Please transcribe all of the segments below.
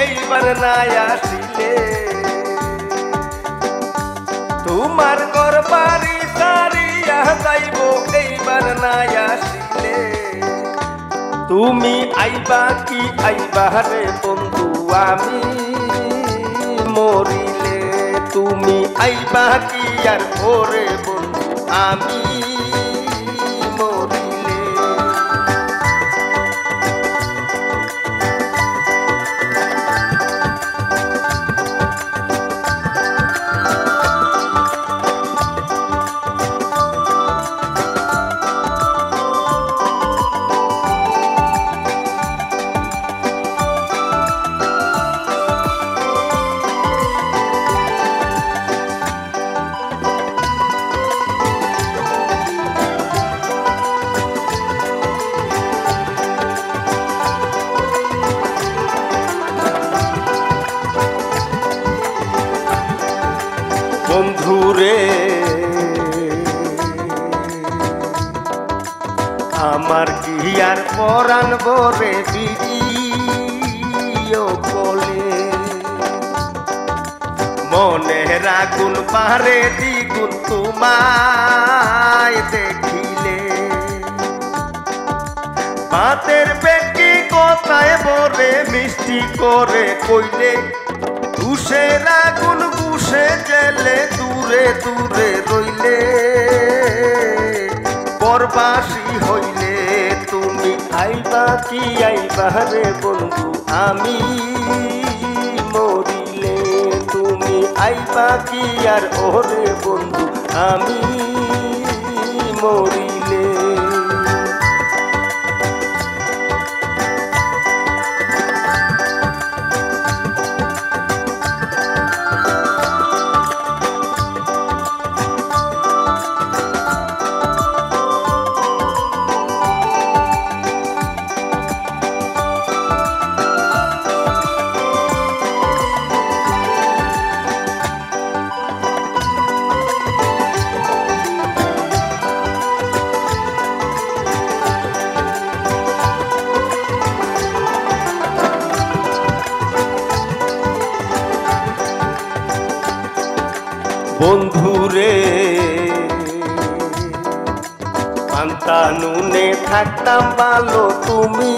এইবার না আসিলে তোমার ঘর বাড়ি সারিয়া যাইব এইবার না আসিলে তুমি আইবা কি আইবা রে বন্ধু আমি মরিলে তুমি আইবা কি আর ওরে বন্ধু আমি মরিলে বন্ধুরে আমার কি আর পরাণ বরে ভিডিও কলে মনের আগুন পারে দ্বিগুণ তোমায় দেখিলে ভাতের পেটি কথায় বলে মিষ্টি করে কইলে তুষের আগুন বুসে জেলে দূরে দূরে রইলে পরবাসী হইলে তুমি আইবা কি আইবা রে বন্ধু আমি মরিলে তুমি আইবা কি আর ওরে বন্ধু আমি মরিলে বন্ধুরে পান্তা নুনে থাকতাম ভালো তুমি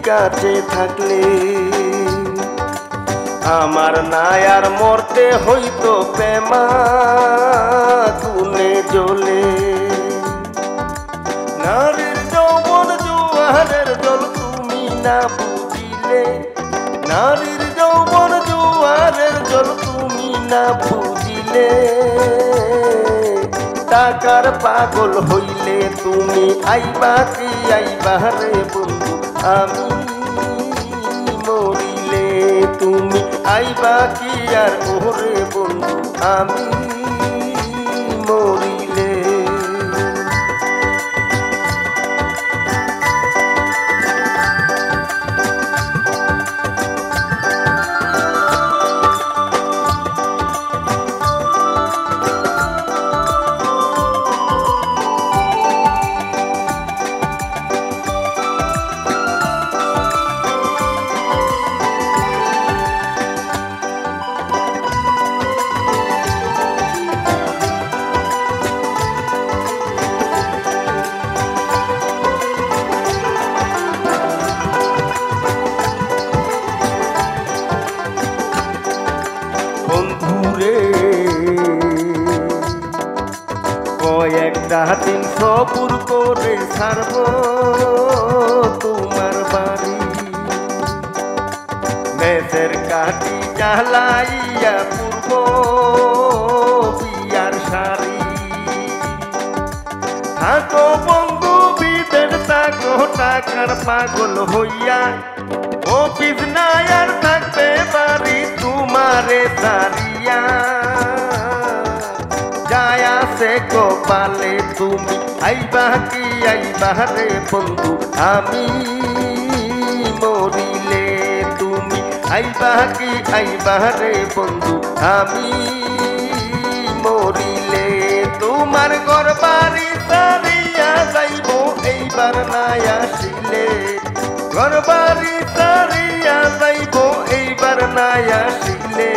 কাছে থাকলে আমার নাই আর মরতে হইতো প্রেমা গুনে জ্বলে নারীর যৌবন জোয়ারের জল তুমি না বুঝিলে নারীর যৌবন জোয়ারের জল তুমি না বুঝিলে টাকার পাগল হইলে তুমি আইবা কি আইবা রে বন্ধু আমি মরিলে তুমি আইবা কি আর ওরে বন্ধু আমি মরিলে কয়েকটা দিন সবুর করে ছাড়ব তোমার বাড়ি মেসের কাটি জ্বালাইয়া পূর্ব বিয়ার শাড়ি থাকো বন্ধু বিদের থাকো টাকার পাগল হইয়া অফিস নাই আর থাকবে বাড়ি তোমারে সারিয়া जाया से गोपाले तुमी आइबा की आइबा रे बंधु आमी मरिले तुमी आइबा की आइबा रे बंधु आमी मरिले तुम्हार घर बाड़ी सारिया जाइबो एइबार ना आसिले घर बाड़ी सारिया আমার নাই আসিলে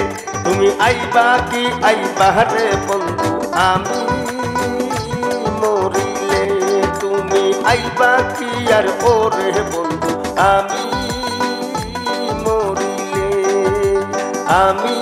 তুমি আইবা কি আইবা রে বন্ধু আমি মরিলে তুমি আইবা কি আর ওরে বন্ধু আমি মরিলে আমি